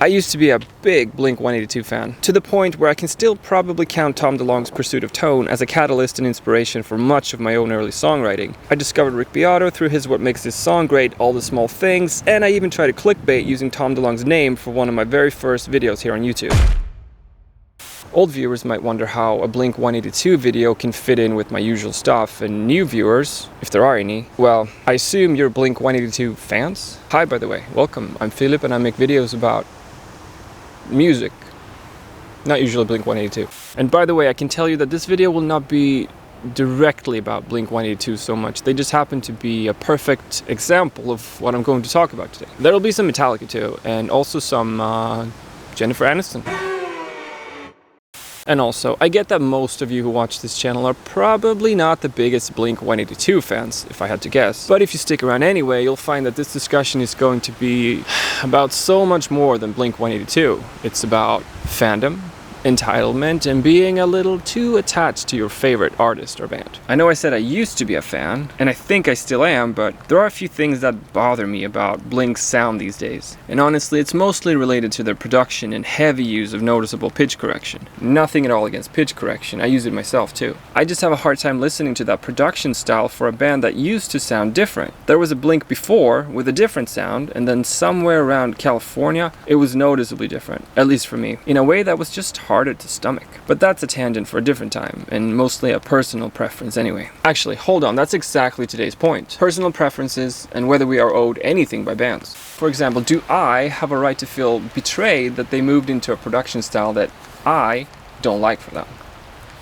I used to be a big Blink-182 fan, to the point where I can still probably count Tom Delonge's Pursuit of Tone as a catalyst and inspiration for much of my own early songwriting. I discovered Rick Beato through his What Makes This Song Great, All the Small Things, and I even tried to clickbait using Tom Delonge's name for one of my very first videos here on YouTube. Old viewers might wonder how a Blink-182 video can fit in with my usual stuff, and new viewers, if there are any, well, I assume you're Blink-182 fans? Hi, by the way, welcome. I'm Philip and I make videos about music, not usually Blink-182. And by the way, I can tell you that this video will not be directly about Blink-182 so much. They just happen to be a perfect example of what I'm going to talk about today. There'll be some Metallica too, and also some Jennifer Aniston. And also, I get that most of you who watch this channel are probably not the biggest Blink-182 fans, if I had to guess. But if you stick around anyway, you'll find that this discussion is going to be about so much more than Blink-182. It's about fandom, entitlement, and being a little too attached to your favorite artist or band. I know I said I used to be a fan, and I think I still am, but there are a few things that bother me about Blink's sound these days. And honestly, it's mostly related to their production and heavy use of noticeable pitch correction. Nothing at all against pitch correction, I use it myself too. I just have a hard time listening to that production style for a band that used to sound different. There was a Blink before with a different sound, and then somewhere around California, it was noticeably different, at least for me, in a way that was just harder to stomach. But that's a tangent for a different time, and mostly a personal preference anyway. Actually, hold on, that's exactly today's point. Personal preferences and whether we are owed anything by bands. For example, do I have a right to feel betrayed that they moved into a production style that I don't like for them?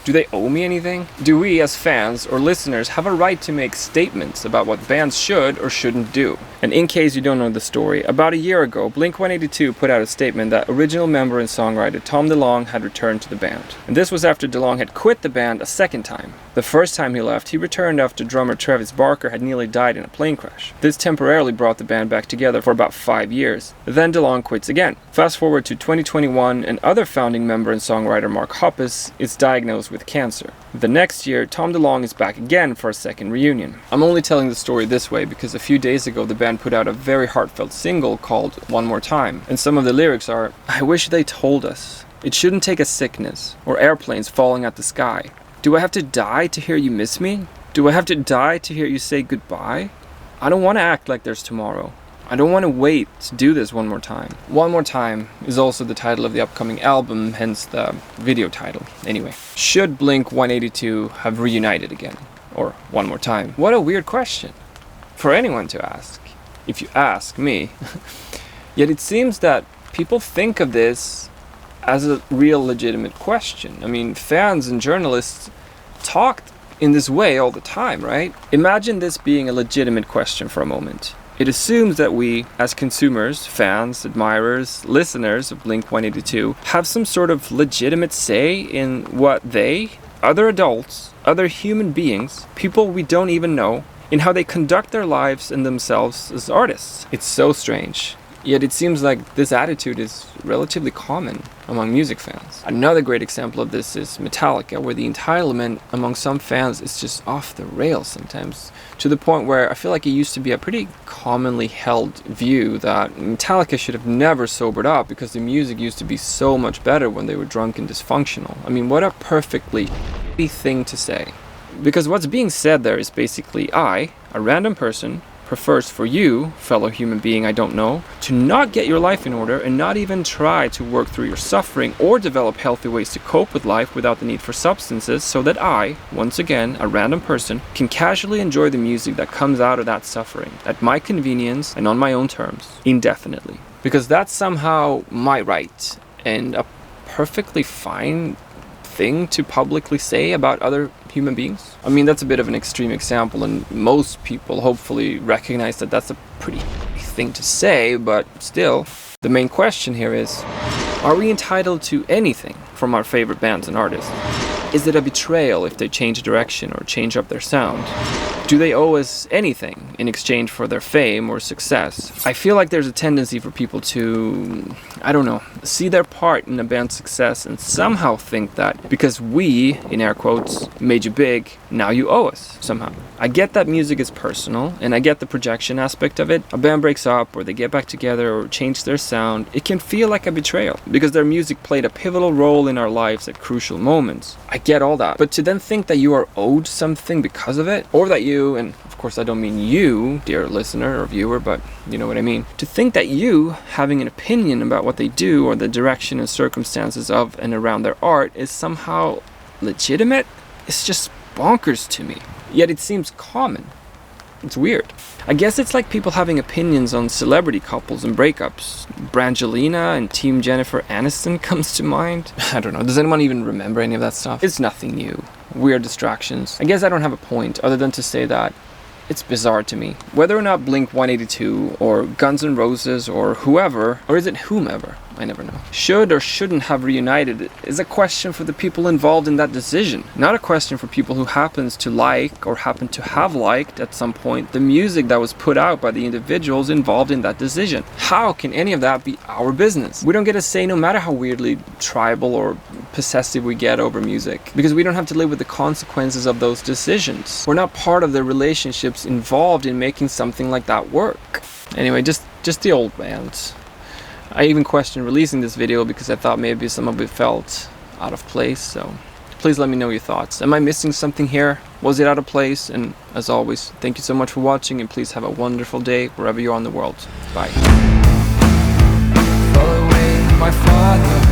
Do they owe me anything? Do we as fans or listeners have a right to make statements about what bands should or shouldn't do? And in case you don't know the story, about a year ago, Blink-182 put out a statement that original member and songwriter Tom Delonge had returned to the band. And this was after Delonge had quit the band a second time. The first time he left, he returned after drummer Travis Barker had nearly died in a plane crash. This temporarily brought the band back together for about 5 years. Then Delonge quits again. Fast forward to 2021, and other founding member and songwriter Mark Hoppus is diagnosed with cancer. The next year, Tom Delonge is back again for a second reunion. I'm only telling the story this way because a few days ago the band put out a very heartfelt single called One More Time, and some of the lyrics are, "I wish they told us. It shouldn't take a sickness, or airplanes falling out the sky. Do I have to die to hear you miss me? Do I have to die to hear you say goodbye? I don't want to act like there's tomorrow. I don't want to wait to do this one more time." One More Time is also the title of the upcoming album, hence the video title. Anyway, should Blink-182 have reunited again? Or one more time? What a weird question for anyone to ask, if you ask me. Yet it seems that people think of this as a real legitimate question. I mean, fans and journalists talk in this way all the time, right? Imagine this being a legitimate question for a moment. It assumes that we, as consumers, fans, admirers, listeners of Blink-182, have some sort of legitimate say in what they, other adults, other human beings, people we don't even know, in how they conduct their lives and themselves as artists. It's so strange. Yet it seems like this attitude is relatively common among music fans. Another great example of this is Metallica, where the entitlement among some fans is just off the rails sometimes, to the point where I feel like it used to be a pretty commonly held view that Metallica should have never sobered up because the music used to be so much better when they were drunk and dysfunctional. I mean, what a perfectly thing to say. Because what's being said there is basically I, a random person, prefers for you, fellow human being I don't know, to not get your life in order and not even try to work through your suffering or develop healthy ways to cope with life without the need for substances, so that I, once again, a random person, can casually enjoy the music that comes out of that suffering, at my convenience and on my own terms, indefinitely. Because that's somehow my right, and a perfectly fine thing to publicly say about other human beings. I mean, that's a bit of an extreme example, and most people hopefully recognize that that's a pretty thing to say, but still, the main question here is, are we entitled to anything from our favorite bands and artists? Is it a betrayal if they change direction or change up their sound? Do they owe us anything in exchange for their fame or success? I feel like there's a tendency for people to, I don't know, see their part in a band's success and somehow think that because we, in air quotes, made you big, now you owe us somehow. I get that music is personal, and I get the projection aspect of it. A band breaks up, or they get back together, or change their sound. It can feel like a betrayal, because their music played a pivotal role in our lives at crucial moments. I get all that. But to then think that you are owed something because of it, or that you, and of course I don't mean you, dear listener or viewer, but you know what I mean. To think that you, having an opinion about what they do, or the direction and circumstances of and around their art, is somehow legitimate, it's just bonkers to me. Yet it seems common. It's weird. I guess it's like people having opinions on celebrity couples and breakups. Brangelina and Team Jennifer Aniston comes to mind. I don't know, does anyone even remember any of that stuff? It's nothing new. Weird distractions. I guess I don't have a point other than to say that it's bizarre to me. Whether or not Blink-182 or Guns N' Roses or whoever, or is it whomever? I never know. Should or shouldn't have reunited is a question for the people involved in that decision. Not a question for people who happens to like or happen to have liked at some point the music that was put out by the individuals involved in that decision. How can any of that be our business? We don't get a say no matter how weirdly tribal or possessive we get over music, because we don't have to live with the consequences of those decisions. We're not part of the relationships involved in making something like that work. Anyway, just the old bands. I even questioned releasing this video because I thought maybe some of it felt out of place, so please let me know your thoughts. Am I missing something here? Was it out of place? And as always, thank you so much for watching, and please have a wonderful day wherever you are in the world. Bye. Following my father.